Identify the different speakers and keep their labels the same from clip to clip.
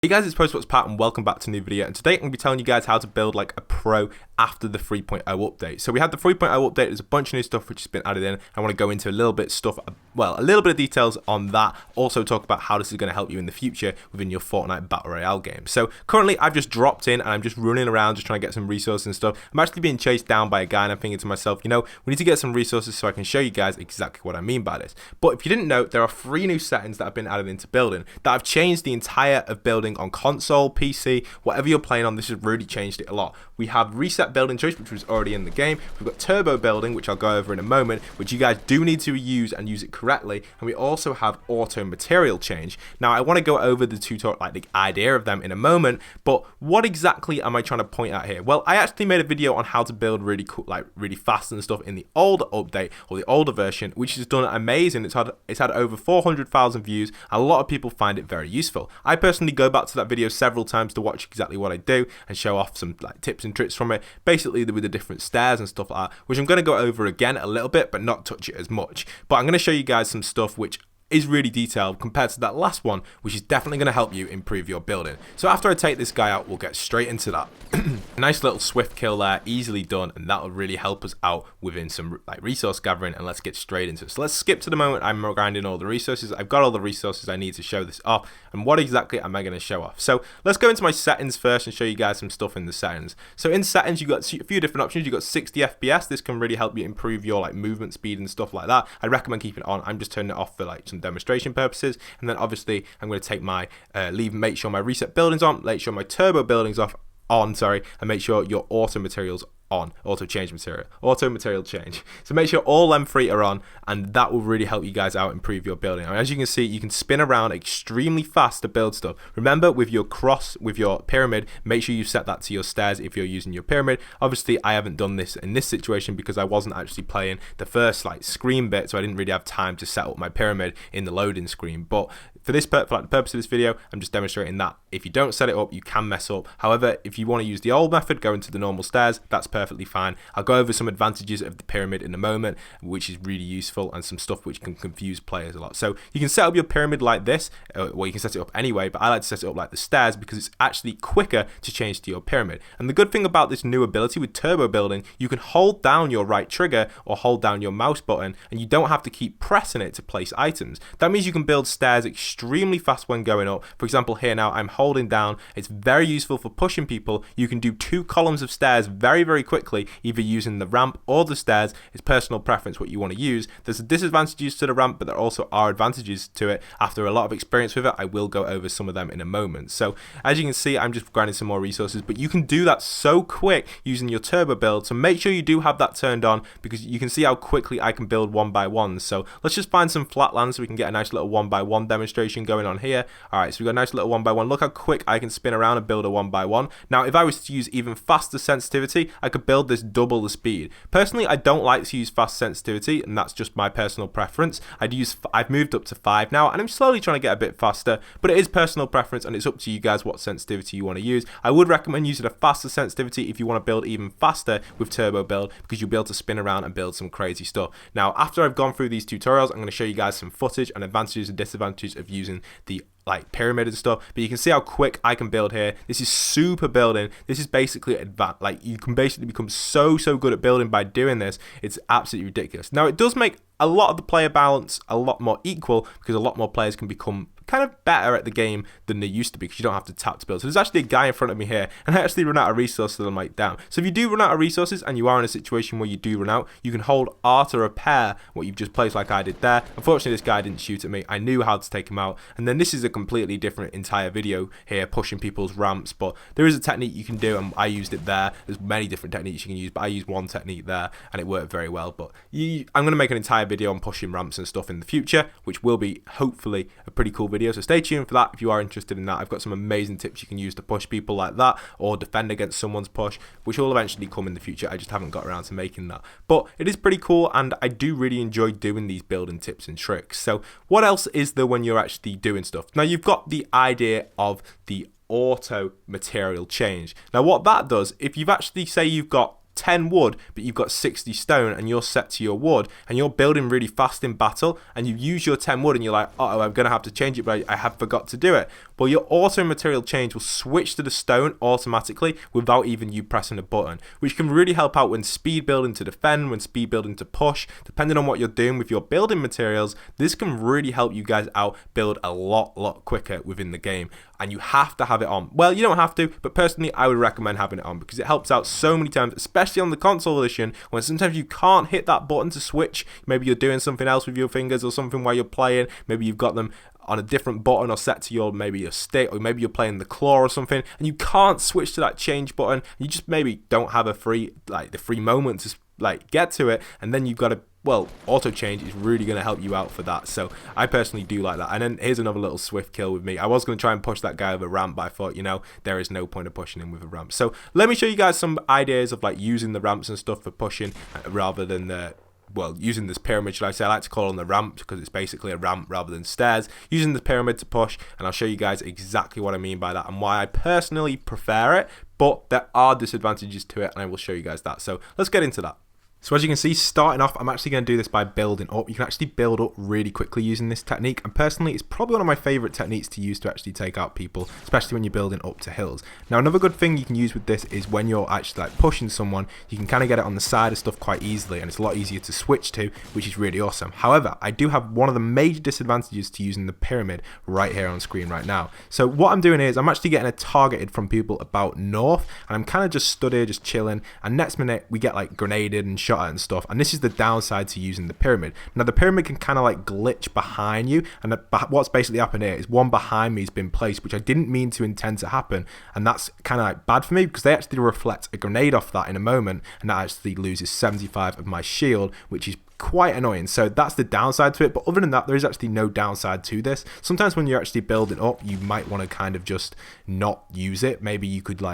Speaker 1: Hey guys, it's Postbox Pat and welcome back to a new video, and today I'm going to be telling you guys how to build like a pro after the 3.0 update. So we had the 3.0 update, there's a bunch of new stuff which has been added in. I want to go into a little bit of details on that, also talk about how this is going to help you in the future within your Fortnite Battle Royale game. So currently I've just dropped in and I'm just running around just trying to get some resources and stuff. I'm actually being chased down by a guy and I'm thinking to myself, you know, we need to get some resources so I can show you guys exactly what I mean by this. But if you didn't know, there are 3 new settings that have been added into building that have changed the entire of building on console, PC, whatever you're playing on. This has really changed it a lot. We have reset building choice, which was already in the game. We've got turbo building, which I'll go over in a moment, which you guys do need to use and use it correctly. And we also have auto material change. Now I want to go over the tutorial, like the idea of them in a moment, but what exactly am I trying to point at here? Well, I actually made a video on how to build really cool, like really fast and stuff in the older update or the older version, which has done amazing. It's had over 400,000 views. A lot of people find it very useful. I personally go back to that video several times to watch exactly what I do and show off some like tips and tricks from it, basically with the different stairs and stuff like that, which I'm going to go over again a little bit but not touch it as much. But I'm going to show you guys some stuff which is really detailed compared to that last one, which is definitely going to help you improve your building. So after I take this guy out, we'll get straight into that. Nice little swift kill there, easily done, and that will really help us out within some like resource gathering, and let's get straight into it. So let's skip to the moment I'm grinding all the resources. I've got all the resources I need to show this off, and what exactly am I going to show off? So let's go into my settings first and show you guys some stuff in the settings. So in settings, you've got a few different options. You've got 60 FPS. This can really help you improve your like movement speed and stuff like that. I recommend keeping it on. I'm just turning it off for like some demonstration purposes, and then obviously I'm going to take my make sure my reset buildings on, make sure my turbo buildings on, and make sure your auto materials on, auto material change. So make sure all them 3 are on, and that will really help you guys out improve your building. And as you can see, you can spin around extremely fast to build stuff. Remember, with your pyramid, make sure you set that to your stairs if you're using your pyramid. Obviously I haven't done this in this situation because I wasn't actually playing the first like screen bit, so I didn't really have time to set up my pyramid in the loading screen. But for the purpose of this video, I'm just demonstrating that if you don't set it up, you can mess up. However, if you want to use the old method, go into the normal stairs, that's perfectly fine. I'll go over some advantages of the pyramid in a moment, which is really useful, and some stuff which can confuse players a lot. So you can set up your pyramid like this, well, you can set it up anyway, but I like to set it up like the stairs because it's actually quicker to change to your pyramid. And the good thing about this new ability with turbo building, you can hold down your right trigger or hold down your mouse button, and you don't have to keep pressing it to place items. That means you can build stairs extremely fast when going up. For example, here now I'm holding down. It's very useful for pushing people. You can do 2 columns of stairs very, very quickly, either using the ramp or the stairs. It's personal preference what you want to use. There's disadvantages to the ramp, but there also are advantages to it. After a lot of experience with it, I will go over some of them in a moment. So as you can see, I'm just grinding some more resources, but you can do that so quick using your turbo build. So make sure you do have that turned on, because you can see how quickly I can build 1 by 1. So let's just find some flatlands so we can get a nice little 1 by 1 demonstration going on here. All right, so we've got a nice little 1 by 1. Look how quick I can spin around and build a 1 by 1. Now, if I was to use even faster sensitivity, I could build this double the speed. Personally, I don't like to use fast sensitivity, and that's just my personal preference. I've moved up to 5 now, and I'm slowly trying to get a bit faster, but it is personal preference, and it's up to you guys what sensitivity you want to use. I would recommend using a faster sensitivity if you want to build even faster with turbo build, because you'll be able to spin around and build some crazy stuff. Now, after I've gone through these tutorials, I'm going to show you guys some footage and advantages and disadvantages of using the like pyramid and stuff, but you can see how quick I can build here. This is super building. This is basically advanced. Like, you can basically become so good at building by doing this. It's absolutely ridiculous. Now, it does make a lot of the player balance a lot more equal, because a lot more players can become kind of better at the game than they used to be, because you don't have to tap to build. So there's actually a guy in front of me here, and I actually run out of resources that I'm like down. So if you do run out of resources and you are in a situation where you do run out, you can hold R to repair what you've just placed, like I did there. Unfortunately, this guy didn't shoot at me. I knew how to take him out. And then this is a completely different entire video here, pushing people's ramps, but there is a technique you can do, and I used it there. There's many different techniques you can use, but I used one technique there and it worked very well. But I'm going to make an entire video on pushing ramps and stuff in the future, which will be hopefully a pretty cool video, so stay tuned for that if you are interested in that. I've got some amazing tips you can use to push people like that, or defend against someone's push, which will eventually come in the future. I just haven't got around to making that, but it is pretty cool, and I do really enjoy doing these building tips and tricks. So what else is there when you're actually doing stuff? Now, you've got the idea of the auto material change. Now, what that does, if you've actually, say you've got 10 wood, but you've got 60 stone and you're set to your wood and you're building really fast in battle and you use your 10 wood and you're like, oh, I'm going to have to change it, but I have forgot to do it. Well, your auto material change will switch to the stone automatically without even you pressing a button, which can really help out when speed building to defend, when speed building to push. Depending on what you're doing with your building materials, this can really help you guys out build a lot quicker within the game. And you have to have it on. Well, you don't have to, but personally, I would recommend having it on because it helps out so many times, especially on the console edition, when sometimes you can't hit that button to switch. Maybe you're doing something else with your fingers or something while you're playing. Maybe you've got them on a different button or set to your maybe your stick, or maybe you're playing the claw or something, and you can't switch to that change button. You just maybe don't have the free moment to get to it, and then you've got to, well, auto change is really going to help you out for that. So I personally do like that. And then here's another little swift kill with me. I was going to try and push that guy with a ramp, but I thought, there is no point of pushing him with a ramp. So let me show you guys some ideas of using the ramps and stuff for pushing rather than using this pyramid, should I say. I like to call them the ramp because it's basically a ramp rather than stairs. Using the pyramid to push, and I'll show you guys exactly what I mean by that and why I personally prefer it, but there are disadvantages to it, and I will show you guys that. So let's get into that. So as you can see, starting off, I'm actually going to do this by building up. You can actually build up really quickly using this technique, and personally, it's probably one of my favorite techniques to use to actually take out people, especially when you're building up to hills. Now, another good thing you can use with this is when you're actually pushing someone, you can kind of get it on the side of stuff quite easily, and it's a lot easier to switch to, which is really awesome. However, I do have one of the major disadvantages to using the pyramid right here on screen right now. So what I'm doing is I'm actually getting targeted from people about north, and I'm kind of just stood here, just chilling, and next minute we get grenaded and shot at and stuff, and this is the downside to using the pyramid. Now the pyramid can kind of glitch behind you, and what's basically happened here is one behind me has been placed, which I didn't mean to intend to happen, and that's kind of bad for me because they actually reflect a grenade off that in a moment, and that actually loses 75 of my shield, which is quite annoying. So that's the downside to it, but other than that, there is actually no downside to this. Sometimes when you're actually building up, you might want to kind of just not use it. Maybe you could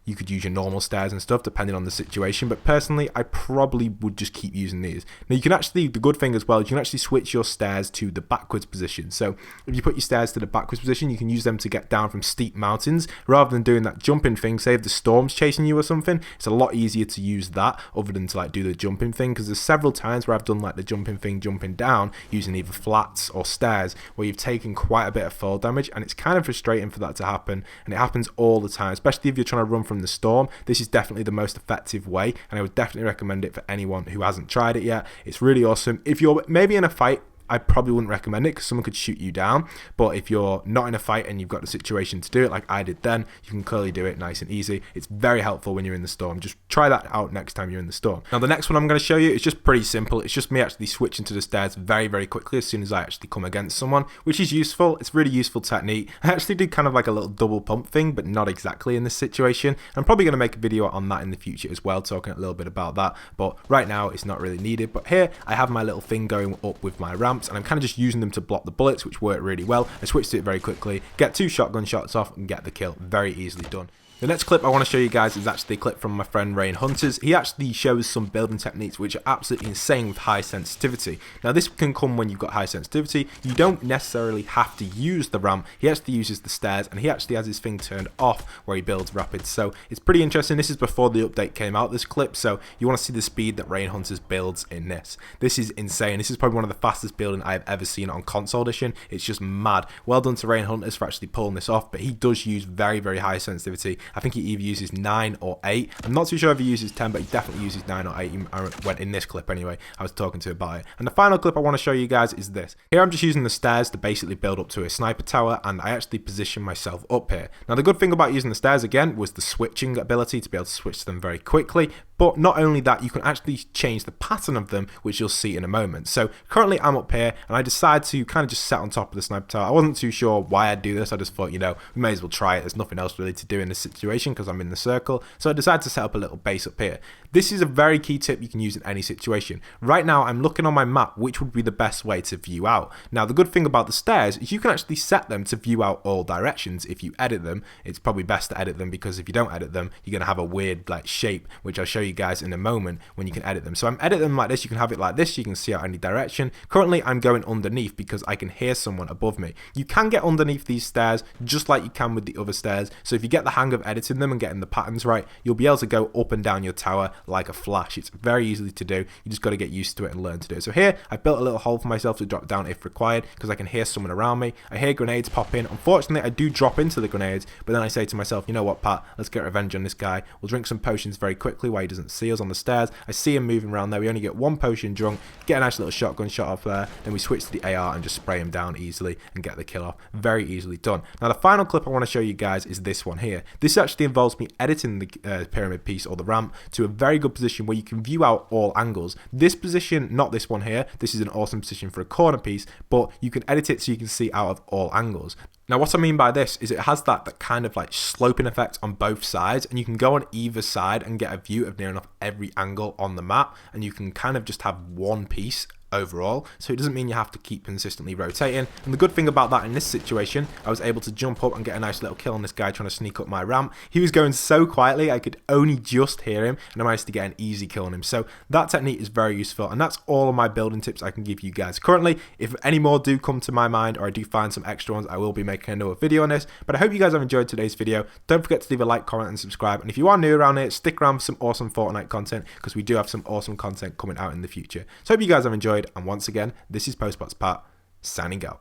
Speaker 1: you could use your normal stairs and stuff depending on the situation, but personally I probably would just keep using these. Now you can actually, the good thing as well, you can actually switch your stairs to the backwards position. So if you put your stairs to the backwards position, you can use them to get down from steep mountains rather than doing that jumping thing. Say if the storm's chasing you or something, it's a lot easier to use that other than to do the jumping thing, because there's several times where I've done the jumping thing, jumping down using either flats or stairs, where you've taken quite a bit of fall damage, and it's kind of frustrating for that to happen, and it happens all the time, especially if you're trying to run from the storm. This is definitely the most effective way, and I would definitely recommend it for anyone who hasn't tried it yet. It's really awesome. If you're maybe in a fight, I probably wouldn't recommend it because someone could shoot you down, but if you're not in a fight and you've got the situation to do it like I did then, you can clearly do it nice and easy. It's very helpful when you're in the storm. Just try that out next time you're in the storm. Now the next one I'm going to show you is just pretty simple. It's just me actually switching to the stairs very quickly as soon as I actually come against someone, which is useful. It's a really useful technique. I actually do kind of a little double pump thing, but not exactly in this situation. I'm probably going to make a video on that in the future as well, talking a little bit about that, but right now it's not really needed. But here I have my little thing going up with my ramps, and I'm kind of just using them to block the bullets, which work really well. I switched to it very quickly, get 2 shotgun shots off and get the kill. Very easily done. The next clip I want to show you guys is actually a clip from my friend Rain Hunters. He actually shows some building techniques which are absolutely insane with high sensitivity. Now this can come when you've got high sensitivity. You don't necessarily have to use the ramp. He actually uses the stairs, and he actually has his thing turned off where he builds rapids. So it's pretty interesting. This is before the update came out, this clip, so you want to see the speed that Rain Hunters builds in this. This is insane. This is probably one of the fastest building I've ever seen on console edition. It's just mad. Well done to Rain Hunters for actually pulling this off, but he does use very high sensitivity. I think he either uses 9 or 8. I'm not too sure if he uses 10, but he definitely uses 9 or 8. I went in this clip anyway. I was talking to him about it. And the final clip I want to show you guys is this. Here I'm just using the stairs to basically build up to a sniper tower, and I actually position myself up here. Now the good thing about using the stairs again was the switching ability to be able to switch to them very quickly. But not only that, you can actually change the pattern of them, which you'll see in a moment. So currently I'm up here, and I decided to kind of just sit on top of the sniper tower. I wasn't too sure why I'd do this. I just thought, we may as well try it. There's nothing else really to do in this situation because I'm in the circle. So I decided to set up a little base up here. This is a very key tip you can use in any situation. Right now I'm looking on my map which would be the best way to view out. Now the good thing about the stairs is you can actually set them to view out all directions. If you edit them, it's probably best to edit them, because if you don't edit them, you're going to have a weird shape, which I'll show you you guys in a moment when you can edit them. So I'm editing them like this. You can have it like this. You can see out any direction. Currently, I'm going underneath because I can hear someone above me. You can get underneath these stairs just like you can with the other stairs. So if you get the hang of editing them and getting the patterns right, you'll be able to go up and down your tower like a flash. It's very easy to do. You just got to get used to it and learn to do it. So here, I built a little hole for myself to drop down if required because I can hear someone around me. I hear grenades pop in. Unfortunately, I do drop into the grenades, but then I say to myself, you know what, Pat, let's get revenge on this guy. We'll drink some potions very quickly while he doesn't see us on the stairs. I see him moving around there. We only get one potion drunk, get a nice little shotgun shot off there. Then we switch to the AR and just spray him down easily and get the kill off. Very easily done. Now, the final clip I want to show you guys is this one here. This actually involves me editing the pyramid piece or the ramp to a very good position where you can view out all angles. This position, not this one here, this is an awesome position for a corner piece, but you can edit it so you can see out of all angles. Now, what I mean by this is it has that kind of like sloping effect on both sides, and you can go on either side and get a view of near enough every angle on the map, and you can kind of just have one piece overall, so it doesn't mean you have to keep consistently rotating. And the good thing about that in this situation, I was able to jump up and get a nice little kill on this guy trying to sneak up my ramp. He was going so quietly I could only just hear him, and I managed to get an easy kill on him. So that technique is very useful, and that's all of my building tips I can give you guys currently. If any more do come to my mind or I do find some extra ones, I will be making another video on this. But I hope you guys have enjoyed today's video. Don't forget to leave a like, comment and subscribe, and if you are new around here, stick around for some awesome Fortnite content because we do have some awesome content coming out in the future. So I hope you guys have enjoyed. And once again, this is Postbox Pat, signing out.